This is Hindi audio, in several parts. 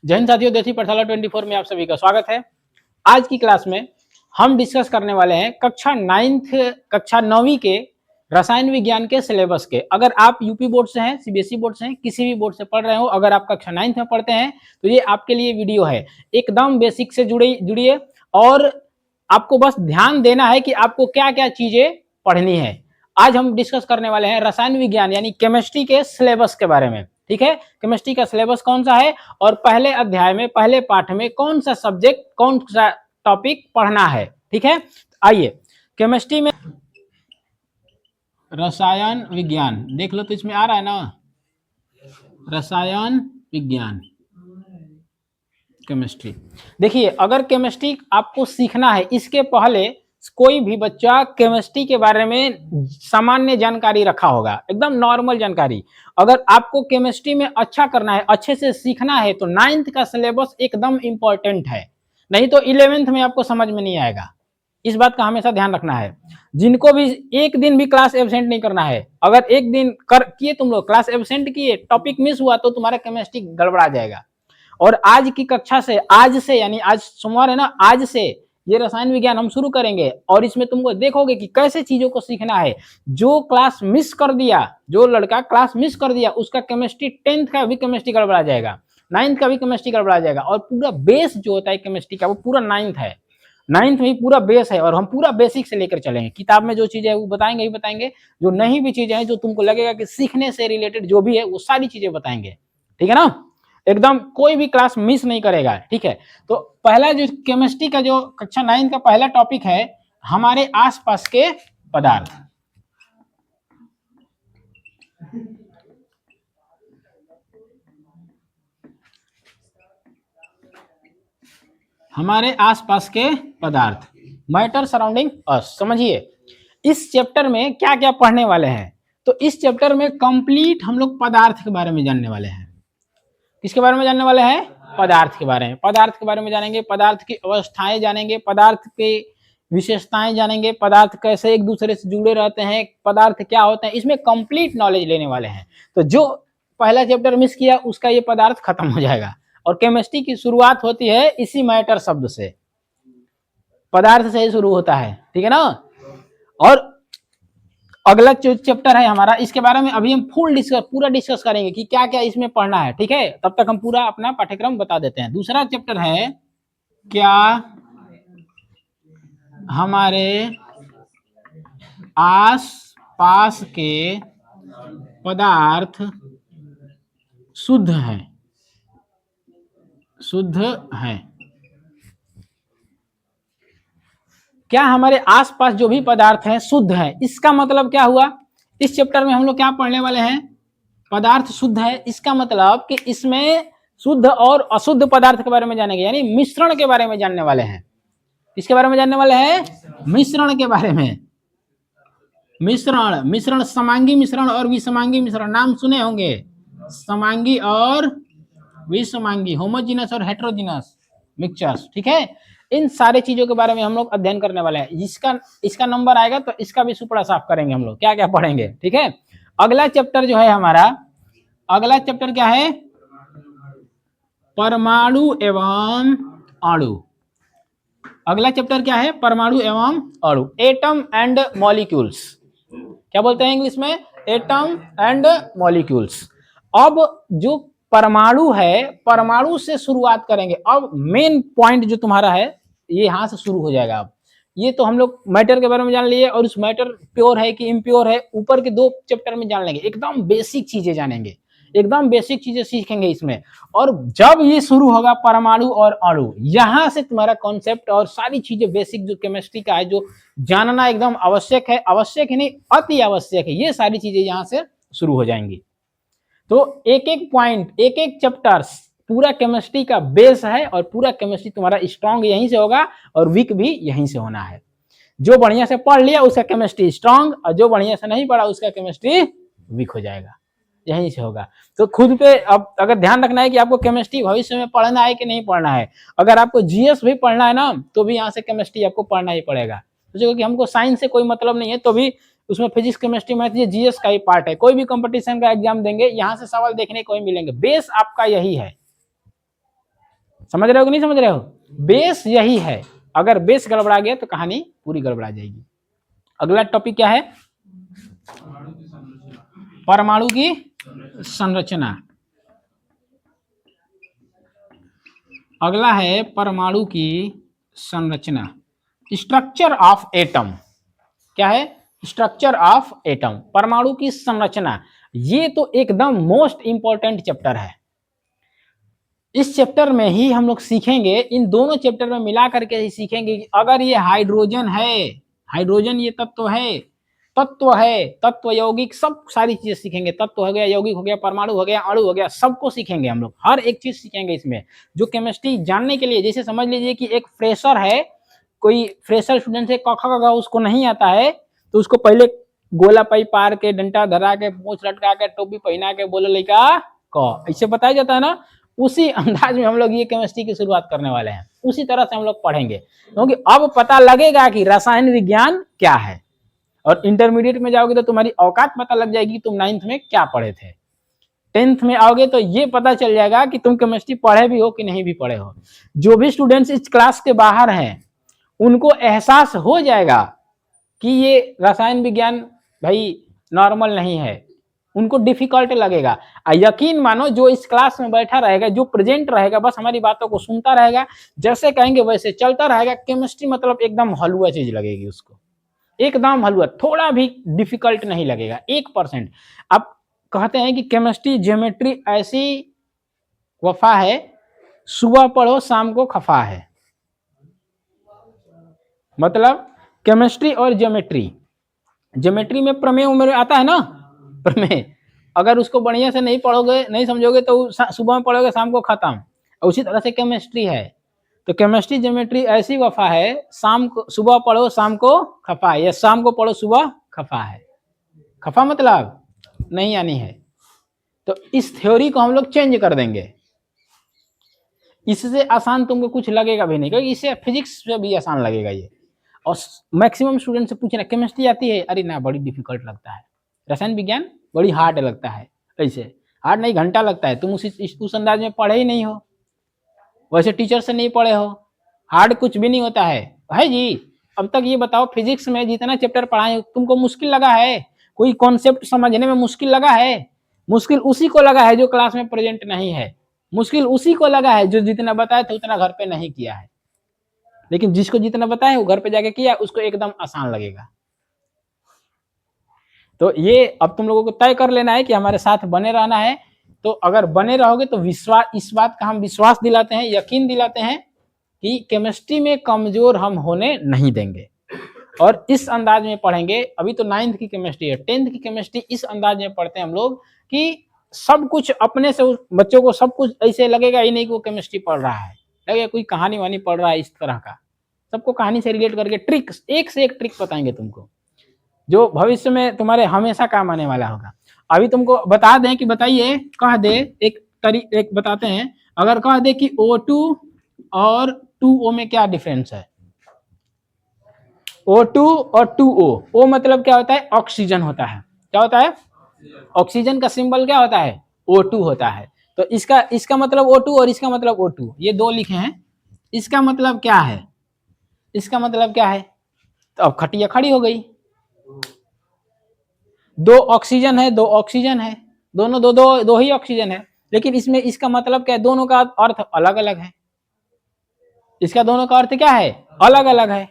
जय हिंद साथियों, देसी पाठशाला 24 में आप सभी का स्वागत है। आज की क्लास में हम डिस्कस करने वाले हैं कक्षा 9वीं के रसायन विज्ञान के सिलेबस के। अगर आप यूपी बोर्ड से हैं, सीबीएसई बोर्ड से हैं, किसी भी बोर्ड से पढ़ रहे हो, अगर आप कक्षा 9th में पढ़ते हैं तो ये आपके लिए वीडियो है। एकदम बेसिक से जुड़िए और आपको बस ध्यान देना है कि आपको क्या क्या चीजें पढ़नी है। आज हम डिस्कस करने वाले हैं रसायन विज्ञान यानी केमिस्ट्री के सिलेबस के बारे में। ठीक है, केमिस्ट्री का सिलेबस कौन सा है और पहले अध्याय में, पहले पाठ में कौन सा सब्जेक्ट, कौन सा टॉपिक पढ़ना है। ठीक है, आइए केमिस्ट्री में रसायन विज्ञान देख लो, तो इसमें आ रहा है ना रसायन विज्ञान केमिस्ट्री। देखिए, अगर केमिस्ट्री आपको सीखना है, इसके पहले कोई भी बच्चा केमिस्ट्री के बारे में सामान्य जानकारी रखा होगा, एकदम नॉर्मल जानकारी। अगर आपको केमिस्ट्री में अच्छा करना है, अच्छे से सीखना है, तो 9th का सिलेबस एकदम इंपॉर्टेंट है, नहीं तो 11th में आपको समझ में नहीं आएगा। इस बात का हमेशा ध्यान रखना है। जिनको भी एक दिन भी क्लास एब्सेंट नहीं करना है, अगर एक दिन किए तुम लोग क्लास एब्सेंट किए, टॉपिक मिस हुआ, तो तुम्हारा केमिस्ट्री गड़बड़ा जाएगा। और आज की कक्षा से, आज से यानी आज सोमवार है ना, आज से ये रसायन विज्ञान हम शुरू करेंगे और इसमें तुमको देखोगे कि कैसे चीजों को सीखना है। जो क्लास मिस कर दिया, जो लड़का क्लास मिस कर दिया, उसका केमिस्ट्री 10th का भी केमिस्ट्री गड़बड़ा जाएगा, 9th का भी केमिस्ट्री गड़बड़ा जाएगा। और पूरा बेस जो होता है केमिस्ट्री का, वो पूरा 9th है। 9th में पूरा बेस है और हम पूरा बेसिक से लेकर चलेंगे। किताब में जो चीजें है वो बताएंगे ही बताएंगे, जो नहीं भी चीजें हैं, जो तुमको लगेगा कि सीखने से रिलेटेड जो भी है, वो सारी चीजें बताएंगे। ठीक है ना, एकदम कोई भी क्लास मिस नहीं करेगा। ठीक है, तो पहला जो केमिस्ट्री का जो कक्षा 9 का पहला टॉपिक है, हमारे आसपास के पदार्थ। हमारे आसपास के पदार्थ, मैटर सराउंडिंग अस। समझिए इस चैप्टर में क्या क्या पढ़ने वाले हैं। तो इस चैप्टर में कंप्लीट हम लोग पदार्थ के बारे में जानने वाले हैं। किसके बारे में जानने वाले हैं? पदार्थ के बारे में। पदार्थ के बारे में जानेंगे, पदार्थ की अवस्थाएं जानेंगे, पदार्थ के विशेषताएं जानेंगे, पदार्थ कैसे एक दूसरे से जुड़े रहते हैं, पदार्थ क्या होते हैं, इसमें कंप्लीट नॉलेज लेने वाले हैं। तो जो पहला चैप्टर मिस किया उसका ये पदार्थ खत्म हो जाएगा। और केमिस्ट्री की शुरुआत होती है इसी मैटर शब्द से, पदार्थ से ही शुरू होता है। ठीक है ना। और अगला जो चैप्टर है हमारा, इसके बारे में अभी हम पूरा डिस्कस करेंगे कि क्या क्या इसमें पढ़ना है। ठीक है, तब तक हम पूरा अपना पाठ्यक्रम बता देते हैं। दूसरा चैप्टर है क्या हमारे आस पास के पदार्थ शुद्ध हैं, शुद्ध हैं। क्या हमारे आसपास जो भी पदार्थ हैं शुद्ध हैं, इसका मतलब क्या हुआ? इस चैप्टर में हम लोग क्या पढ़ने वाले हैं? पदार्थ शुद्ध है, इसका मतलब कि इसमें शुद्ध और अशुद्ध पदार्थ के बारे में जानेंगे, यानी मिश्रण के बारे में जानने वाले हैं। किसके बारे में जानने वाले हैं? मिश्रण के बारे में। मिश्रण समांगी मिश्रण और विषमांगी मिश्रण, नाम सुने होंगे। समांगी और विषमांगी, होमोजीनस और हेटेरोजीनस मिक्सचर्स। ठीक है, इन सारे चीजों के बारे में हम लोग अध्ययन करने वाले हैं। इसका नंबर आएगा तो इसका भी सुपड़ा साफ करेंगे हम लोग, क्या क्या पढ़ेंगे। ठीक है, अगला चैप्टर जो है हमारा, अगला चैप्टर क्या है? परमाणु एवं अणु। अगला चैप्टर क्या है? परमाणु एवं अणु, एटम एंड मॉलिक्यूल्स। क्या बोलते हैं इंग्लिश में? Atom and molecules. अब जो परमाणु है, परमाणु से शुरुआत करेंगे। अब मेन पॉइंट जो तुम्हारा है ये यहां से शुरू हो जाएगा। अब ये तो हम लोग मैटर के बारे में जान लिए, और उस मैटर प्योर है कि इम्प्योर है, ऊपर के 2 चैप्टर में जान लेंगे। एकदम बेसिक चीजें जानेंगे, एकदम बेसिक चीजें सीखेंगे इसमें। और जब ये शुरू होगा परमाणु और अणु, यहां से तुम्हारा कॉन्सेप्ट और सारी चीजें बेसिक जो केमिस्ट्री का है, जो जानना एकदम आवश्यक है, आवश्यक ही नहीं अति आवश्यक है, ये सारी चीजें यहां से शुरू हो जाएंगी। तो एक एक पॉइंट, एक एक चैप्टर पूरा केमिस्ट्री का बेस है, और पूरा केमिस्ट्री तुम्हारा स्ट्रांग यहीं से होगा और वीक भी यहीं से होना है। जो बढ़िया से पढ़ लिया उसका केमिस्ट्री स्ट्रांग, और जो बढ़िया से नहीं पढ़ा उसका केमिस्ट्री वीक हो जाएगा, यहीं से होगा। तो खुद पे अब अगर ध्यान रखना है कि आपको केमिस्ट्री भविष्य में पढ़ना है कि नहीं पढ़ना है। अगर आपको जीएस भी पढ़ना है ना, तो भी यहाँ से केमिस्ट्री आपको पढ़ना ही पड़ेगा। सोचो कि हमको साइंस से कोई मतलब नहीं है, तो भी उसमें फिजिक्स केमिस्ट्री मैथ ये जीएस का ही पार्ट है। कोई भी कंपटीशन का एग्जाम देंगे, यहाँ से सवाल देखने को ही मिलेंगे। बेस आपका यही है, समझ रहे हो कि नहीं समझ रहे हो? बेस यही है, अगर बेस गड़बड़ा गया तो कहानी पूरी गड़बड़ा जाएगी। अगला टॉपिक क्या है? परमाणु की संरचना। अगला है परमाणु की संरचना, स्ट्रक्चर ऑफ एटम। क्या है? स्ट्रक्चर ऑफ एटम, परमाणु की संरचना। ये तो एकदम मोस्ट इंपॉर्टेंट चैप्टर है। इस चैप्टर में ही हम लोग सीखेंगे, इन दोनों चैप्टर में मिला करके ही सीखेंगे कि अगर ये हाइड्रोजन है, हाइड्रोजन ये तत्व है, तत्व है, तत्व यौगिक, सब सारी चीजें सीखेंगे। तत्व हो गया, यौगिक हो गया, परमाणु हो गया, अणु हो गया, सबको सीखेंगे हम लोग, हर एक चीज सीखेंगे इसमें। जो केमिस्ट्री जानने के लिए, जैसे समझ लीजिए कि एक फ्रेशर है, कोई फ्रेशर स्टूडेंट है, क ख ग घ उसको नहीं आता है, तो उसको पहले गोला पाई पार के, डंडा धरा के, मूछ लटका के, टोपी पहना के बोले लड़का क, ऐसे बताया जाता है ना। उसी अंदाज में हम लोग ये केमिस्ट्री की शुरुआत करने वाले हैं, उसी तरह से हम लोग पढ़ेंगे, क्योंकि अब पता लगेगा कि रसायन विज्ञान क्या है। और इंटरमीडिएट में जाओगे तो तुम्हारी औकात पता लग जाएगी, तुम 9th में क्या पढ़े थे। 10th में आओगे तो ये पता चल जाएगा कि तुम केमिस्ट्री पढ़े भी हो कि नहीं भी पढ़े हो। जो भी स्टूडेंट्स इस क्लास के बाहर हैं, उनको एहसास हो जाएगा कि ये रसायन विज्ञान भाई नॉर्मल नहीं है, उनको डिफिकल्ट लगेगा। यकीन मानो, जो इस क्लास में बैठा रहेगा, जो प्रेजेंट रहेगा, बस हमारी बातों को सुनता रहेगा, जैसे कहेंगे वैसे चलता रहेगा, केमिस्ट्री मतलब एकदम हलवा चीज लगेगी उसको, एकदम हलवा, थोड़ा भी डिफिकल्ट नहीं लगेगा 1%। अब कहते हैं कि केमिस्ट्री ज्योमेट्री ऐसी वफा है, सुबह पढ़ो शाम को खफा है। मतलब केमिस्ट्री और ज्योमेट्री, ज्योमेट्री में प्रमेय उमेय आता है ना, प्रमेय, अगर उसको बढ़िया से नहीं पढ़ोगे, नहीं समझोगे तो सुबह में पढ़ोगे शाम को खत्म। उसी तरह से केमिस्ट्री है, तो केमिस्ट्री ज्योमेट्री ऐसी वफा है, शाम को सुबह पढ़ो शाम को खफा है, या शाम को पढ़ो सुबह खफा है। खफा मतलब नहीं आनी है। तो इस थ्योरी को हम लोग चेंज कर देंगे, इससे आसान तुमको कुछ लगेगा भी नहीं, क्योंकि इससे फिजिक्स से भी आसान लगेगा ये। और मैक्सिमम स्टूडेंट से पूछना केमिस्ट्री आती है, अरे ना बड़ी डिफिकल्ट लगता है, रसायन विज्ञान बड़ी हार्ड लगता है। ऐसे हार्ड नहीं, घंटा लगता है, तुम उस अंदाज में पढ़े ही नहीं हो, वैसे टीचर से नहीं पढ़े हो। हार्ड कुछ भी नहीं होता है जी। अब तक ये बताओ, फिजिक्स में जितना चैप्टर पढ़ाए तुमको मुश्किल लगा है? कोई कॉन्सेप्ट समझने में मुश्किल लगा है? मुश्किल उसी को लगा है जो क्लास में प्रेजेंट नहीं है, मुश्किल उसी को लगा है जो जितना बताया था उतना घर पे नहीं किया है। लेकिन जिसको जितना बताया वो घर पे जाके किया, उसको एकदम आसान लगेगा। तो ये अब तुम लोगों को तय कर लेना है कि हमारे साथ बने रहना है। तो अगर बने रहोगे तो विश्वास, इस बात का हम विश्वास दिलाते हैं, यकीन दिलाते हैं कि केमिस्ट्री में कमजोर हम होने नहीं देंगे, और इस अंदाज में पढ़ेंगे। अभी तो 9th की केमिस्ट्री है, 10th की केमिस्ट्री इस अंदाज में पढ़ते हैं हम लोग कि सब कुछ अपने से, बच्चों को सब कुछ ऐसे लगेगा ही नहीं कि वो केमिस्ट्री पढ़ रहा है, लगेगा कोई कहानी वानी पढ़ रहा है इस तरह का। सबको कहानी से रिलेट करके ट्रिक, एक से एक ट्रिक बताएंगे तुमको, जो भविष्य में तुम्हारे हमेशा काम आने वाला होगा। अभी तुमको बता दें कि बताइए, कह दे एक बताते हैं, अगर कह दे कि O2 और 2O में क्या डिफरेंस है? O2 और 2O, O मतलब क्या होता है? ऑक्सीजन होता है। क्या होता है? ऑक्सीजन का सिंबल क्या होता है? O2 होता है। तो इसका मतलब O2 और इसका मतलब O2, ये दो लिखे हैं, इसका मतलब क्या है? इसका मतलब क्या है? तो अब खटिया खड़ी हो गई, दो ऑक्सीजन है, दो ऑक्सीजन है, दोनों दो दो दो ही ऑक्सीजन है, लेकिन इसमें इसका मतलब क्या है? दोनों का अर्थ अलग अलग है। इसका दोनों का अर्थ क्या है? अलग अलग है।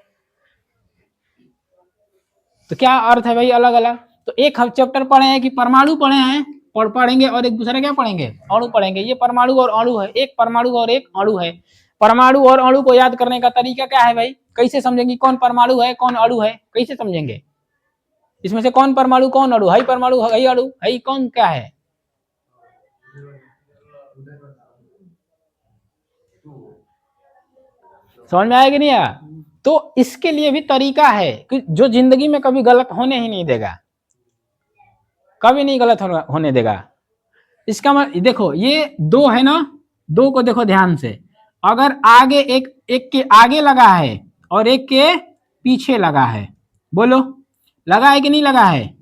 तो क्या अर्थ है भाई अलग अलग? तो एक हम चैप्टर पढ़े हैं कि परमाणु पढ़े हैं, पढ़ेंगे, और एक दूसरे क्या पढ़ेंगे? अणु पढ़ेंगे। ये परमाणु और अणु है, एक परमाणु और एक अणु है। परमाणु और अणु को याद करने का तरीका क्या है भाई? कैसे समझेंगे कौन परमाणु है कौन अणु है? कैसे समझेंगे इसमें से कौन परमाणु कौन अणु? है परमाणु है अणु है, कौन क्या है? समझ में आया कि नहीं आया? तो इसके लिए भी तरीका है कि जो जिंदगी में कभी गलत होने ही नहीं देगा, कभी नहीं गलत होने देगा। इसका मतलब देखो, ये दो है ना, दो को देखो ध्यान से, अगर आगे एक के आगे लगा है और एक के पीछे लगा है, बोलो लगा है कि नहीं लगा है?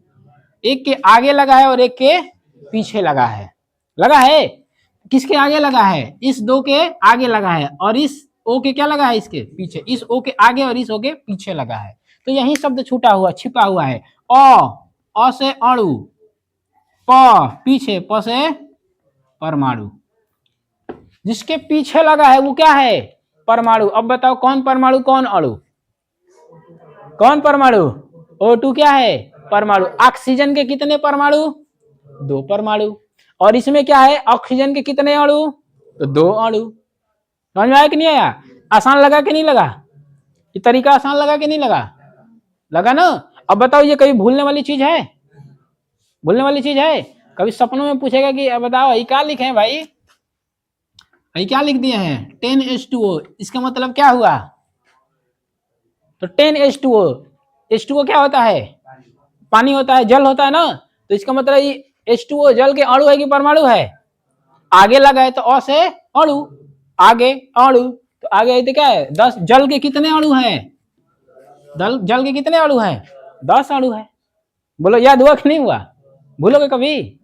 एक के आगे लगा है और एक के पीछे लगा है, लगा है। किसके आगे लगा है? इस दो के आगे लगा है, और इस ओ के क्या लगा है? इसके पीछे। इस ओ के आगे और इस ओ के पीछे लगा है, तो यही शब्द छूटा हुआ छिपा हुआ है। अ से अणु, प पीछे, प से परमाणु। जिसके पीछे लगा है वो क्या है? परमाणु। अब बताओ कौन परमाणु कौन अणु? कौन परमाणु? O2 क्या है? परमाणु। ऑक्सीजन के कितने परमाणु? 2 परमाणु। और इसमें क्या है? ऑक्सीजन के कितने अणु? तो 2 अणु। समझ में आया कि नहीं आया? आसान लगा कि नहीं लगा? ये तरीका आसान लगा कि नहीं लगा? लगा ना? अब बताओ ये कभी भूलने वाली चीज है? भूलने वाली चीज है? कभी सपनों में पूछेगा कि अब बताओ ये क्या लिखे हैं भाई? ये क्या लिख दिए हैं? 10H2O। इसका मतलब क्या हुआ? तो 10H2O, H2O क्या होता है? पानी होता है, जल होता है ना। तो इसका मतलब ये H2O जल के अणु है कि परमाणु है? आगे लगा है तो अ से अणु, आगे अणु, तो आगे तो क्या है? 10। जल के कितने अणु हैं? जल के कितने अणु हैं? 10 अणु है। बोलो याद हुआ कि नहीं हुआ? भूलोगे कभी?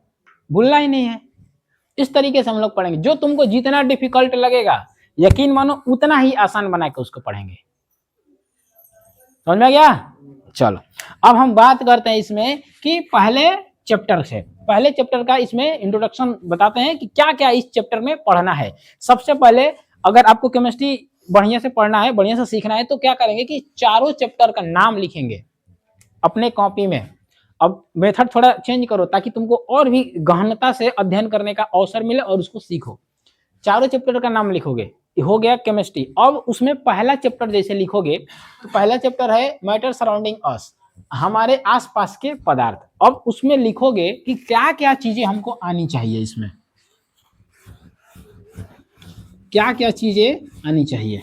भूलना ही नहीं है। इस तरीके से हम लोग पढ़ेंगे। जो तुमको जितना डिफिकल्ट लगेगा, यकीन मानो उतना ही आसान बना के उसको पढ़ेंगे। समझ में आ गया? चलो अब हम बात करते हैं इसमें कि पहले चैप्टर से, पहले चैप्टर का इसमें इंट्रोडक्शन बताते हैं कि क्या क्या इस चैप्टर में पढ़ना है। सबसे पहले अगर आपको केमिस्ट्री बढ़िया से पढ़ना है, बढ़िया से सीखना है, तो क्या करेंगे कि चारों चैप्टर का नाम लिखेंगे अपने कॉपी में। अब मेथड थोड़ा चेंज करो ताकि तुमको और भी गहनता से अध्ययन करने का अवसर मिले और उसको सीखो। चारों चैप्टर का नाम लिखोगे, हो गया केमिस्ट्री। अब उसमें पहला चैप्टर जैसे लिखोगे तो पहला चैप्टर है मैटर सराउंडिंग अस, हमारे आसपास के पदार्थ। अब उसमें लिखोगे कि क्या क्या चीजें हमको आनी चाहिए, इसमें क्या क्या चीजें आनी चाहिए।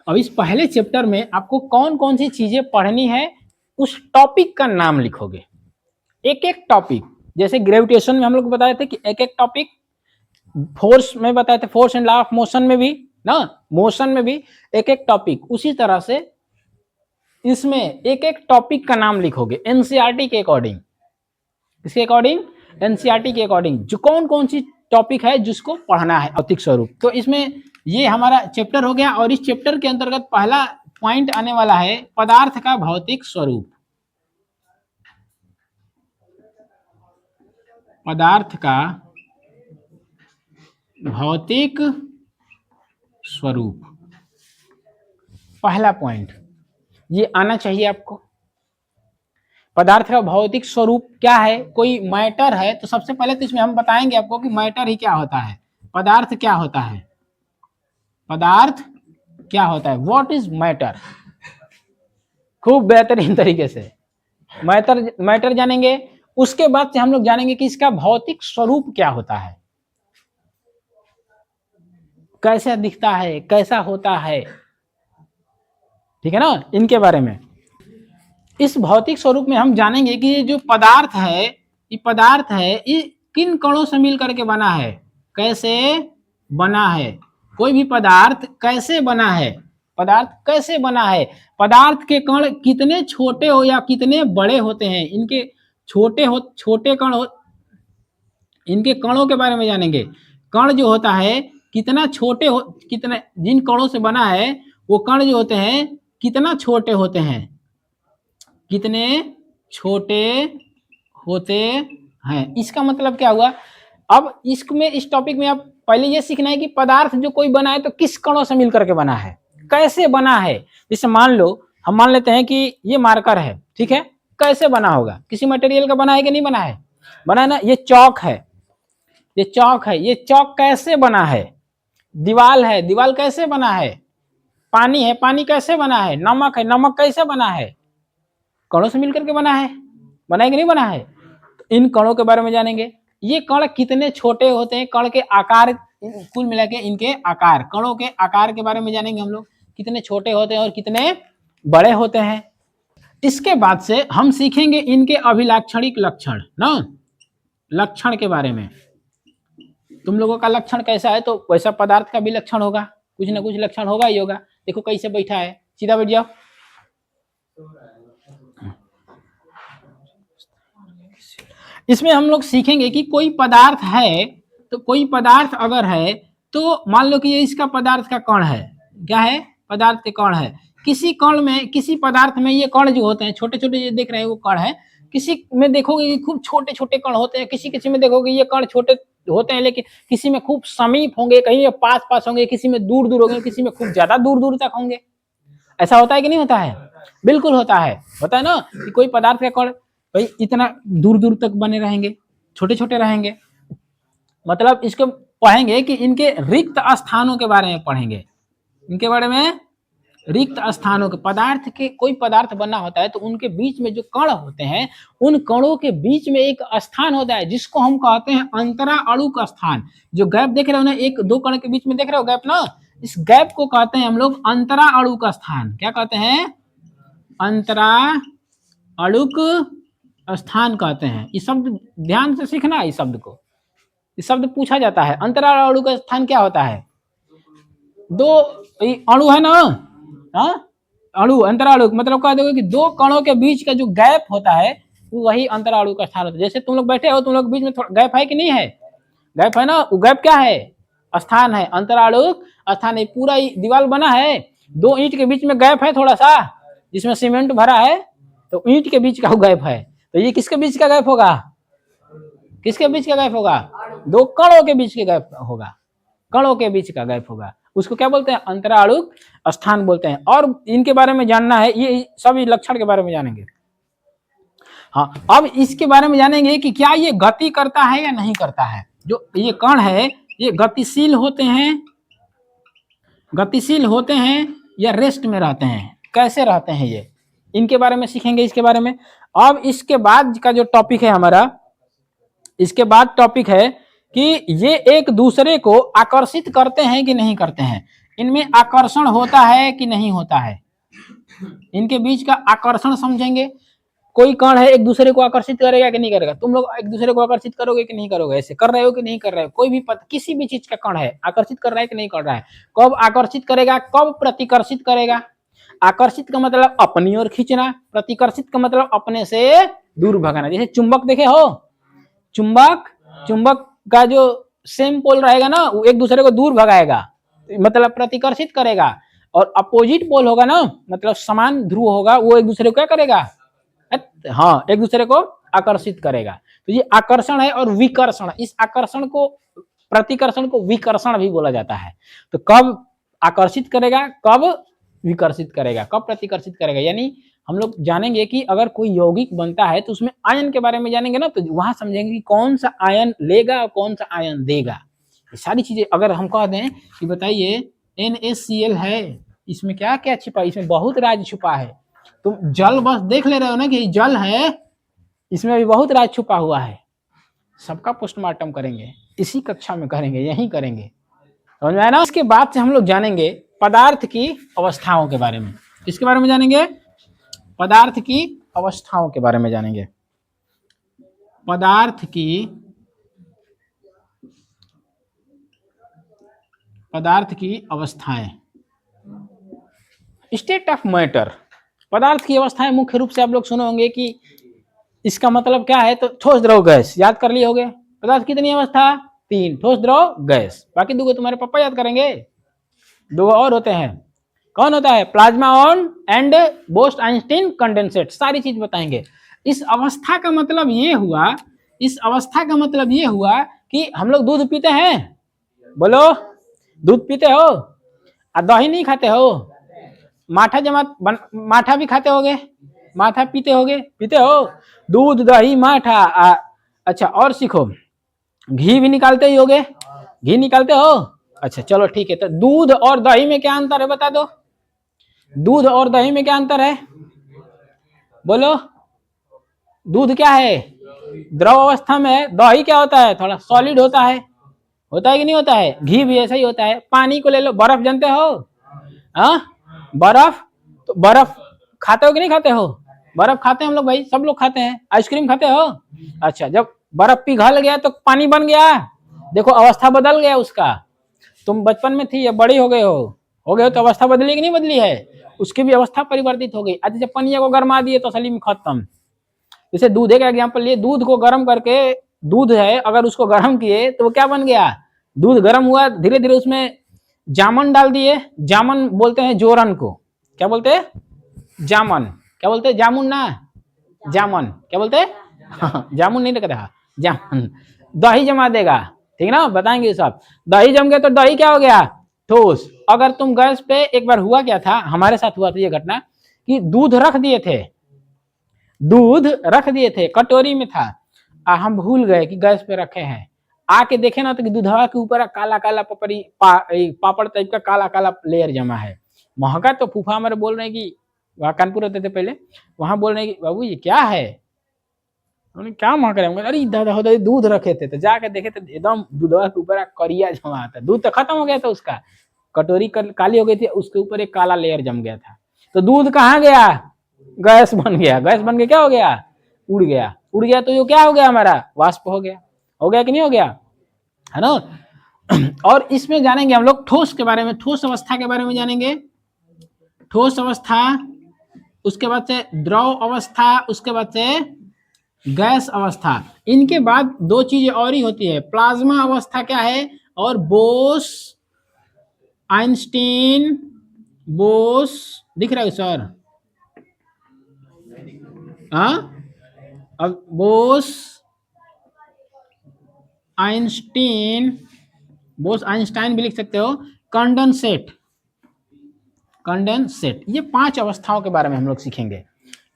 अब इस पहले चैप्टर में आपको कौन कौन सी चीजें पढ़नी है, उस टॉपिक का नाम लिखोगे। एक एक टॉपिक, जैसे ग्रेविटेशन में हम लोग बताए थे कि एक एक टॉपिक, फोर्स में बताए थे, force and law of motion में भी ना, मोशन में भी एक एक टॉपिक, उसी तरह से इसमें एक एक टॉपिक का नाम लिखोगे एनसीईआरटी के अकॉर्डिंग। इसके अकॉर्डिंग, एनसीईआरटी के अकॉर्डिंग जो कौन कौन सी टॉपिक है जिसको पढ़ना है भौतिक स्वरूप। तो इसमें ये हमारा चैप्टर हो गया, और इस चैप्टर के अंतर्गत पहला पॉइंट आने वाला है पदार्थ का भौतिक स्वरूप। पदार्थ का भौतिक स्वरूप, पहला पॉइंट ये आना चाहिए आपको। पदार्थ का भौतिक स्वरूप क्या है? कोई मैटर है तो सबसे पहले तो इसमें हम बताएंगे आपको कि मैटर ही क्या होता है, पदार्थ क्या होता है, पदार्थ क्या होता है, व्हाट इज मैटर। खूब बेहतरीन तरीके से मैटर जानेंगे। उसके बाद से हम लोग जानेंगे कि इसका भौतिक स्वरूप क्या होता है, कैसा दिखता है, कैसा होता है, ठीक है ना, इनके बारे में। इस भौतिक स्वरूप में हम जानेंगे कि ये जो पदार्थ है, ये पदार्थ है, ये किन कणों से मिल करके बना है, कैसे बना है। कोई भी पदार्थ कैसे बना है, पदार्थ कैसे बना है, पदार्थ के कण कितने छोटे हो या कितने बड़े होते हैं, इनके छोटे कण हो, इनके कणों के बारे में जानेंगे। कण जो होता है कितना छोटे हो, कितने जिन कणों से बना है वो कण जो होते हैं कितना छोटे होते हैं, कितने छोटे होते हैं। इसका मतलब क्या हुआ? अब इसमें, इस टॉपिक में आप पहले ये सीखना है कि पदार्थ जो कोई बना है तो किस कणों से मिलकर के बना है, कैसे बना है। जैसे मान लो हम मान लेते हैं कि ये मार्कर है, ठीक है, कैसे बना होगा, किसी मटेरियल का बना है कि नहीं बना है, बना है ना। ये चौक है, ये चौक है, ये चौक कैसे बना है। दीवाल है, दीवाल कैसे बना है। पानी है, पानी कैसे बना है। नमक है, नमक कैसे बना है, कणों से मिलकर के बना है, बना है कि नहीं बना है। तो इन कणों के बारे में जानेंगे। ये कण कितने छोटे होते हैं, कण के आकार, कुल मिला के इनके आकार, कणों के आकार के बारे में जानेंगे हम लोग, कितने छोटे होते हैं और कितने बड़े होते हैं। इसके बाद से हम सीखेंगे इनके अभिलाक्षणिक लक्षण ना, लक्षण के बारे में। तुम लोगों का लक्षण कैसा है तो वैसा पदार्थ का भी लक्षण होगा, कुछ ना कुछ लक्षण होगा ही होगा। देखो कैसे बैठा है, सीधा बैठ जाओ। इसमें हम लोग सीखेंगे कि कोई पदार्थ है, तो कोई पदार्थ अगर है तो मान लो कि ये इसका पदार्थ का कण है, क्या है, पदार्थ के कण है। किसी कण में, किसी पदार्थ में ये कण जो होते हैं छोटे छोटे, ये देख रहे हैं वो कण है। किसी में देखोगे कि खूब छोटे छोटे कण होते हैं, किसी किसी में देखोगे ये कण छोटे होते हैं, लेकिन किसी में खूब समीप होंगे, कहीं में पास पास होंगे, किसी में दूर दूर होंगे, किसी में खूब ज्यादा दूर दूर तक होंगे। ऐसा होता है कि नहीं होता है? बिल्कुल होता है ना कि कोई पदार्थ का कण भाई इतना दूर दूर तक बने रहेंगे, छोटे छोटे रहेंगे। मतलब इसको पढ़ेंगे कि इनके रिक्त स्थानों के बारे में पढ़ेंगे, इनके बारे में, रिक्त स्थानों के, पदार्थ के, कोई पदार्थ बनना होता है तो उनके बीच में जो कण होते हैं, उन कणों के बीच में एक स्थान होता है जिसको हम कहते हैं अंतरा अणुक स्थान। जो गैप देख रहे हो ना, एक दो कण के बीच में देख रहे हो गैप ना, इस गैप को कहते हैं हम लोग अंतरा अणुक स्थान। क्या कहते हैं? अंतरा अणुक स्थान कहते हैं। ये शब्द ध्यान से सीखना है, इस शब्द को, इस शब्द पूछा जाता है। अंतरा अणुक स्थान क्या होता है? दो अणु है ना, हाँ, अणु, अंतराणु मतलब कह दोगे कि दो कणों के बीच का जो गैप होता है वही अंतराणु का स्थान होता है। जैसे तुम लोग बैठे हो, तुम लोग बीच में थोड़ा गैप है कि नहीं है? गैप है ना, वो गैप क्या है? स्थान है, अंतराणु स्थान है। पूरा दीवार बना है, दो ईंट के बीच में गैप है थोड़ा सा, जिसमें सीमेंट भरा है, तो ईंट के बीच का गैप है। तो ये किसके बीच का गैप होगा? किसके बीच का गैप होगा? दो कणों के बीच के गैप होगा, कणों के बीच का गैप होगा। उसको क्या बोलते हैं? अंतराणुक स्थान बोलते हैं। और इनके बारे में जानना है, ये सभी लक्षण के बारे में जानेंगे। हाँ, अब इसके बारे में जानेंगे कि क्या ये गति करता है या नहीं करता है। जो ये कण है ये गतिशील होते हैं, गतिशील होते हैं या रेस्ट में रहते हैं, कैसे रहते हैं ये, इनके बारे में सीखेंगे, इसके बारे में। अब इसके बाद का जो टॉपिक है हमारा, इसके बाद टॉपिक है कि ये एक दूसरे को आकर्षित करते हैं कि नहीं करते हैं, इनमें आकर्षण होता है कि नहीं होता है, इनके बीच का आकर्षण समझेंगे। कोई कण है एक दूसरे को आकर्षित करेगा कि नहीं करेगा? तुम लोग एक दूसरे को आकर्षित करोगे कि नहीं करोगे? ऐसे कर रहे हो कि नहीं कर रहे हो? कोई भी किसी भी चीज का कण है आकर्षित कर रहा है कि नहीं कर रहा है? कब आकर्षित करेगा, कब प्रतिकर्षित करेगा? आकर्षित का मतलब अपनी ओर खींचना, प्रतिकर्षित का मतलब अपने से दूर भगाना। जैसे चुंबक देखे हो, चुंबक, चुंबक का जो सेम पोल रहेगा ना वो एक दूसरे को दूर भगाएगा, मतलब प्रतिकर्षित करेगा। और अपोजिट पोल होगा ना, मतलब समान ध्रुव होगा, वो एक दूसरे को क्या करेगा? हाँ, एक दूसरे को आकर्षित करेगा। तो ये आकर्षण है। और विकर्षण, इस आकर्षण को, प्रतिकर्षण को विकर्षण भी बोला जाता है। तो कब आकर्षित करेगा, कब विकर्षित करेगा, कब प्रतिकर्षित करेगा, यानी हम लोग जानेंगे कि अगर कोई यौगिक बनता है तो उसमें आयन के बारे में जानेंगे ना, तो वहां समझेंगे कि कौन सा आयन लेगा और कौन सा आयन देगा। ये सारी चीजें अगर हम कह दें कि बताइए NaCl है, इसमें क्या क्या छिपा है, इसमें बहुत राज छुपा है। तुम जल बस देख ले रहे हो ना कि जल है, इसमें भी बहुत राज छुपा हुआ है। सबका पोस्टमार्टम करेंगे, इसी कक्षा में करेंगे, यही करेंगे, समझ में आया ना। इसके बाद से हम लोग जानेंगे पदार्थ की अवस्थाओं के बारे में। किसके बारे में जानेंगे? पदार्थ की अवस्थाओं के बारे में जानेंगे। पदार्थ की अवस्थाएं, स्टेट ऑफ मैटर। पदार्थ की अवस्थाएं मुख्य रूप से आप लोग सुने होंगे कि इसका मतलब क्या है, तो ठोस द्रव गैस याद कर लिए होंगे। पदार्थ कितनी अवस्था? 3, ठोस द्रव गैस। बाकी दो तुम्हारे पापा याद करेंगे, 2 और होते हैं। कौन होता है? Plasma on and boast Einstein condensate, सारी चीज बताएंगे। इस अवस्था का मतलब ये हुआ, इस अवस्था का मतलब ये हुआ कि हम लोग दूध पीते हैं, बोलो, दूध पीते हो, दही नहीं खाते हो, माठा माठा भी खाते होगे, माठा पीते होगे, पीते हो, दूध दही माठा। अच्छा, और सीखो, घी भी निकालते ही होगे, घी निकालते हो। अच्छा चलो ठीक है, तो दूध और दही में क्या अंतर है बता दो, दूध और दही में क्या अंतर है, बोलो। दूध क्या है? द्रव अवस्था में। दही क्या होता है? थोड़ा सॉलिड होता है कि नहीं होता है? घी भी ऐसा ही होता है। पानी को ले लो, बर्फ जानते हो? हाँ, बर्फ, तो बर्फ खाते हो कि नहीं खाते हो? बर्फ खाते हैं हम लोग भाई, सब लोग खाते हैं। आइसक्रीम खाते हो? अच्छा, जब बर्फ पिघल गया तो पानी बन गया, देखो अवस्था बदल गया उसका। तुम बचपन में थी या बड़ी हो गए हो तो अवस्था बदली कि नहीं बदली है? उसकी भी अवस्था परिवर्तित हो गई। अच्छा, जब पनिया को गरमा दिए तो सलीम खत्म, जैसे दूध का एग्जाम्पल लिए, दूध को गर्म करके, दूध है अगर उसको गर्म किए तो वो क्या बन गया, दूध गर्म हुआ, धीरे धीरे उसमें जामन डाल दिए, जामन बोलते हैं जोरन को, क्या बोलते हैं, जामन, क्या बोलते हैं, जामुन ना, जामन, क्या बोलते हैं, जामुन नहीं कहता, जामन, दही जमा देगा, ठीक ना, बताएंगे सब, दही जम गया तो दही क्या हो गया, ठोस। अगर तुम गैस पे, एक बार हुआ क्या था, हमारे साथ हुआ था ये घटना, कि दूध रख दिए थे, दूध रख दिए थे, कटोरी में था, हम भूल गए कि गैस पे रखे हैं, आके देखे ना तो दूधवा के ऊपर काला काला पापड़ टाइप का काला काला लेयर जमा है। महका तो फूफा हमारे बोल रहे हैं कि, वहाँ कानपुर रहते थे पहले, वहां बोल रहे हैं कि बाबू ये क्या है, उन्होंने क्या महक रहे हैं, अरे दादा हो दूध रखे थे, तो जाके देखे तो एकदम दूधवा के ऊपर करिया जमा था, दूध तो खत्म हो गया था उसका, कटोरी काली हो गई थी, उसके ऊपर एक काला लेयर जम गया था, तो दूध कहाँ गया, गैस बन गया, गैस बन के क्या हो गया, उड़ गया, उड़ गया तो ये क्या हो गया हमारा, वाष्प हो गया कि नहीं हो गया, है ना। और इसमें जानेंगे हम लोग ठोस के बारे में, ठोस अवस्था के बारे में जानेंगे, ठोस अवस्था, उसके बाद से द्रव अवस्था, उसके बाद से गैस अवस्था, इनके बाद दो चीजें और ही होती है, प्लाज्मा अवस्था क्या है, और बोस आइंस्टीन, बोस दिख रहा है सर, हाँ, अब बोस आइंस्टीन, बोस आइंस्टाइन भी लिख सकते हो, कंडेंसेट, कंडेंसेट, ये 5 अवस्थाओं के बारे में हम लोग सीखेंगे,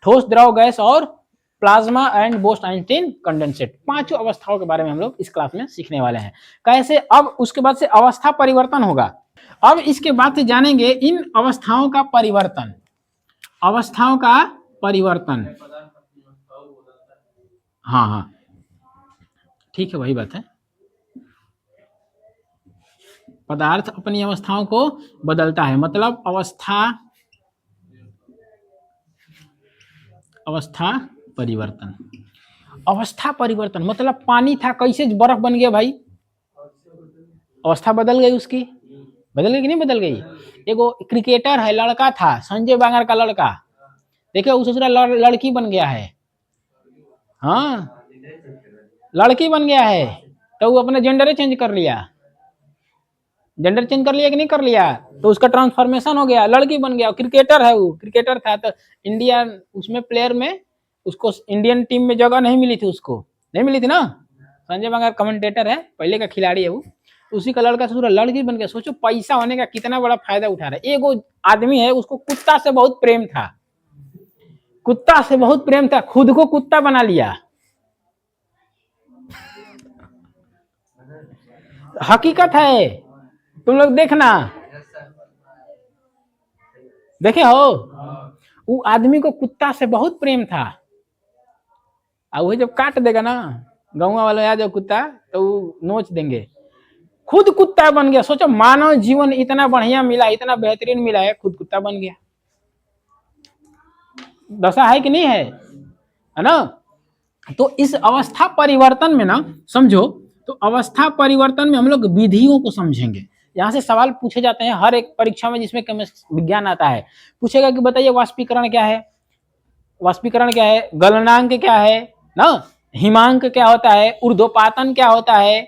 ठोस द्रव गैस और plasma and boss Einstein condensate, 5 अवस्थाओं के बारे में हम लोग इस क्लास में सीखने वाले हैं। कैसे, अब उसके बाद से अवस्था परिवर्तन होगा, अब इसके बाद से जानेंगे इन अवस्थाओं का परिवर्तन, अवस्थाओं का परिवर्तन, हाँ हाँ ठीक है, वही बात है, पदार्थ अपनी अवस्थाओं को बदलता है, मतलब अवस्था परिवर्तन, अवस्था परिवर्तन मतलब पानी था कैसे बर्फ बन गया भाई, अवस्था बदल गई उसकी, बदल गई कि नहीं बदल गई। एगो क्रिकेटर है, लड़का था, संजय बांगर का लड़का, देखिए उस लड़की बन गया है, हाँ लड़की बन गया है, तो वो अपना जेंडर चेंज कर लिया, जेंडर चेंज कर लिया कि नहीं कर लिया, तो उसका ट्रांसफॉर्मेशन हो गया, लड़की बन गया, क्रिकेटर है, वो क्रिकेटर था, तो इंडिया उसमें प्लेयर में उसको इंडियन टीम में जगह नहीं मिली थी, उसको नहीं मिली थी ना, संजय बांगर कमेंटेटर है, पहले का खिलाड़ी है वो, उसी का लड़का से लड़की बन गया, सोचो पैसा होने का कितना बड़ा फायदा उठा रहा है। एक आदमी है, उसको कुत्ता से बहुत प्रेम था, कुत्ता से बहुत प्रेम था, खुद को कुत्ता बना लिया, हकीकत है, तुम लोग देखना, देखे हो, वो आदमी को कुत्ता से बहुत प्रेम था, और वो जब काट देगा ना, गाँव वाले आ जाओ कुत्ता तो वो नोच देंगे, खुद कुत्ता बन गया, सोचो मानव जीवन इतना बढ़िया मिला, इतना बेहतरीन मिला है, खुद कुत्ता बन गया, दशा है कि नहीं है ना। तो इस अवस्था परिवर्तन में ना समझो, तो अवस्था परिवर्तन में हम लोग विधियों को समझेंगे, यहाँ से सवाल पूछे जाते हैं हर एक परीक्षा में जिसमें केमिस्ट्री विज्ञान आता है, पूछेगा कि बताइए वाष्पीकरण क्या है, वाष्पीकरण क्या है, गलनांक क्या है ना, हिमांक क्या होता है, ऊर्ध्वपातन क्या होता है,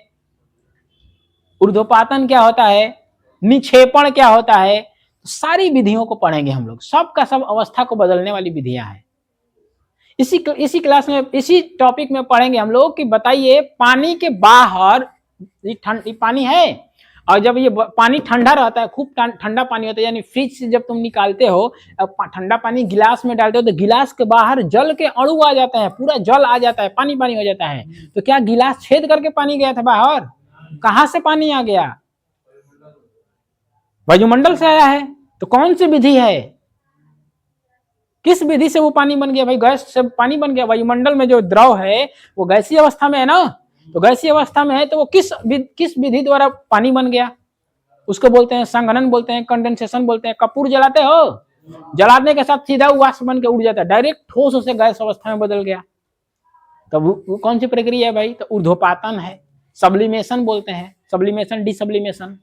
ऊर्ध्वपातन क्या होता है, निक्षेपण क्या होता है, सारी विधियों को पढ़ेंगे हम लोग, सब का सब अवस्था को बदलने वाली विधियां हैं। इसी क्लास में, इसी टॉपिक में पढ़ेंगे हम लोग कि बताइए पानी के बाहर ये पानी है, और जब ये पानी ठंडा रहता है, खूब ठंडा पानी होता है, यानी फ्रिज से जब तुम निकालते हो ठंडा पानी गिलास में डालते हो, तो गिलास के बाहर जल के अणु आ जाते हैं, पूरा जल आ जाता है, पानी पानी हो जाता है, तो क्या गिलास छेद करके पानी गया था बाहर, कहां से पानी आ गया, वायुमंडल से आया है, तो कौन सी विधि है, किस विधि से वो पानी बन गया भाई, गैस से पानी बन गया, वायुमंडल में जो द्रव है वो गैसीय अवस्था में है ना, तो गैसीय अवस्था में है तो वो किस विधि द्वारा पानी बन गया, उसको बोलते हैं संघनन, बोलते हैं कंडेंसेशन, बोलते हैं, कपूर जलाते हो, जलाने के साथ सीधा वाष्प बन के उड़ जाता है, डायरेक्ट ठोस से गैस अवस्था में बदल गया, तो वो कौन सी प्रक्रिया है भाई, तो ऊर्ध्वपातन है, सब्लिमेशन बोलते हैं, सब्लिमेशन, डिसब्लिमेशन,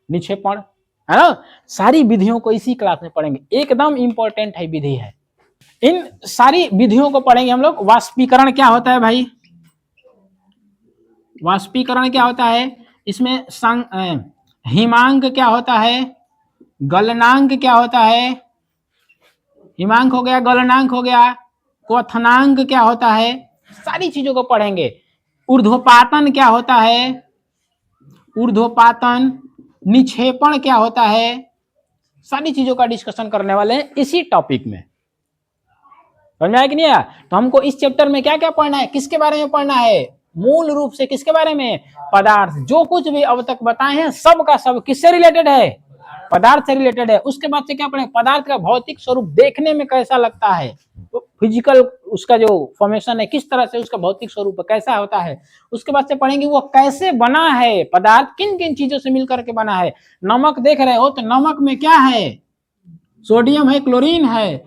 निक्षेपण, है ना। सारी विधियों को इसी क्लास में पढ़ेंगे, एकदम इंपॉर्टेंट है विधि है, इन सारी विधियों को पढ़ेंगे हम लोग। वाष्पीकरण क्या होता है भाई, वाष्पीकरण क्या होता है, इसमें हिमांक क्या होता है, गलनांक क्या होता है, हिमांक हो गया, गलनांक हो गया, क्वथनांक क्या होता है, सारी चीजों को पढ़ेंगे। ऊर्ध्वपातन क्या होता है, ऊर्ध्वपातन, निक्षेपण क्या होता है, सारी चीजों का डिस्कशन करने वाले हैं इसी टॉपिक में। समझ में आया कि नहीं आया? तो हमको इस चैप्टर में क्या क्या पढ़ना है, किसके बारे में पढ़ना है, मूल रूप से किसके बारे में, पदार्थ। जो कुछ भी अब तक बताए हैं सब का सब किससे रिलेटेड है, पदार्थ से रिलेटेड है। उसके बाद से क्या पढ़ेंगे, पदार्थ का भौतिक स्वरूप देखने में कैसा लगता है, तो फिजिकल उसका जो फॉर्मेशन है किस तरह से उसका भौतिक स्वरूप कैसा होता है। उसके बाद से पढ़ेंगे वो कैसे बना है, पदार्थ किन किन चीजों से मिलकर के बना है। नमक देख रहे हो तो नमक में क्या है, सोडियम है, क्लोरीन है।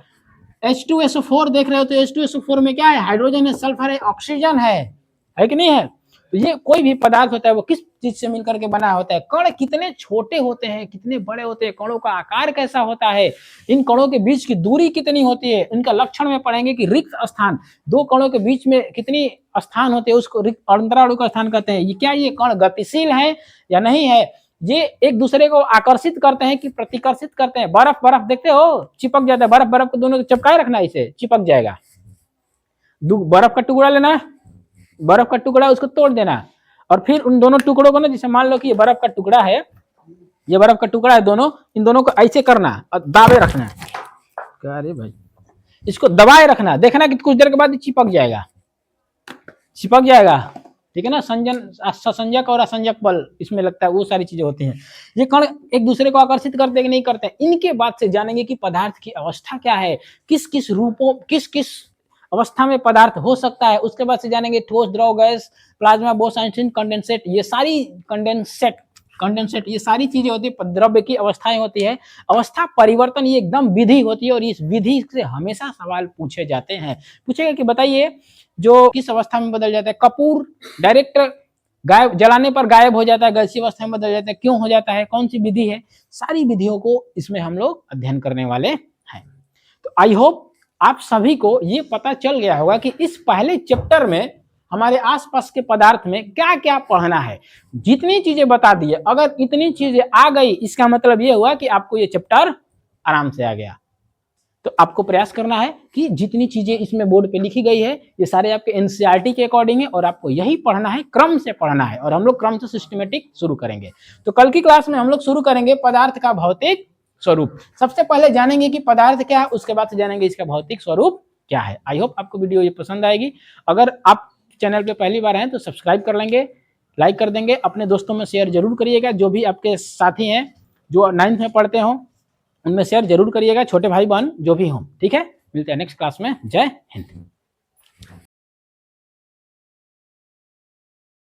H2SO4 देख रहे हो तो H2SO4 में क्या है, हाइड्रोजन है, सल्फर है, ऑक्सीजन है कि नहीं है। तो ये कोई भी पदार्थ होता है वो किस चीज से मिलकर के बना होता है, कण कितने छोटे होते हैं, कितने बड़े होते हैं, कणों का आकार कैसा होता है, इन कणों के बीच की दूरी कितनी होती है, इनका लक्षण में पढ़ेंगे कि रिक्त स्थान, दो कणों के बीच में कितनी स्थान होते हैं उसको अंतराणु का स्थान कहते हैं। ये क्या ये कण गतिशील है या नहीं है, ये एक दूसरे को आकर्षित करते हैं कि प्रतिकर्षित करते हैं। बर्फ बर्फ देखते हो चिपक जाता है, बर्फ बर्फ को दोनों को चिपकाए रखना, इसे चिपक जाएगा। बर्फ का टुकड़ा लेना, बर्फ का टुकड़ा उसको तोड़ देना और फिर उन दोनों टुकड़ों को ना, जैसे मान लो कि ये बर्फ का टुकड़ा है, ये बर्फ का टुकड़ा है, दोनों इन दोनों को ऐसे करना और दाबे रखना। अरे भाई इसको दबाए रखना, देखना कि कुछ देर के बाद चिपक जाएगा, चिपक जाएगा, ठीक है ना। संजक और असंजक बल इसमें लगता है, वो सारी चीजें होती हैं। ये कण एक दूसरे को आकर्षित करते कि नहीं करते। इनके बाद से जानेंगे कि पदार्थ की अवस्था क्या है, किस किस रूपों, किस किस अवस्था में पदार्थ हो सकता है। उसके बाद से जानेंगे ठोस, द्रव, गैस, प्लाज्मा, बोस-आइंस्टीन, कंडेंसेट, ये सारी कंडेंसेट ये सारी चीजें होती है, द्रव्य की अवस्थाएं होती है। अवस्था परिवर्तन ये एकदम विधि होती है और इस विधि से हमेशा सवाल पूछे जाते हैं। पूछेगा कि बताइए जो किस अवस्था में बदल जाता है, कपूर डायरेक्ट गायब, जलाने पर गायब हो जाता है, गैसीय अवस्था में बदल जाता है, क्यों हो जाता है, कौन सी विधि है, सारी विधियों को इसमें हम लोग अध्ययन करने वाले हैं। तो आई होप आप सभी को ये पता चल गया होगा कि इस पहले चैप्टर में हमारे आसपास के पदार्थ में क्या क्या पढ़ना है। जितनी चीजें बता दी है, अगर इतनी चीजें आ गई इसका मतलब ये हुआ कि आपको ये चैप्टर आराम से आ गया। तो आपको प्रयास करना है कि जितनी चीजें इसमें बोर्ड पे लिखी गई है ये सारे आपके एनसीईआरटी के अकॉर्डिंग है और आपको यही पढ़ना है, क्रम से पढ़ना है। और हम लोग क्रम से सिस्टमेटिक शुरू करेंगे। तो कल की क्लास में हम लोग शुरू करेंगे पदार्थ का भौतिक स्वरूप। सबसे पहले जानेंगे कि पदार्थ क्या है, उसके बाद से जानेंगे इसका भौतिक स्वरूप क्या है। आई होप आपको वीडियो ये पसंद आएगी। अगर आप चैनल पे पहली बार हैं तो सब्सक्राइब कर लेंगे, लाइक कर देंगे, अपने दोस्तों में शेयर जरूर करिएगा। जो भी आपके साथी हैं जो 9th में पढ़ते हो उनमें शेयर जरूर करिएगा, छोटे भाई बहन जो भी हों, ठीक है। मिलते हैं नेक्स्ट क्लास में। जय हिंद।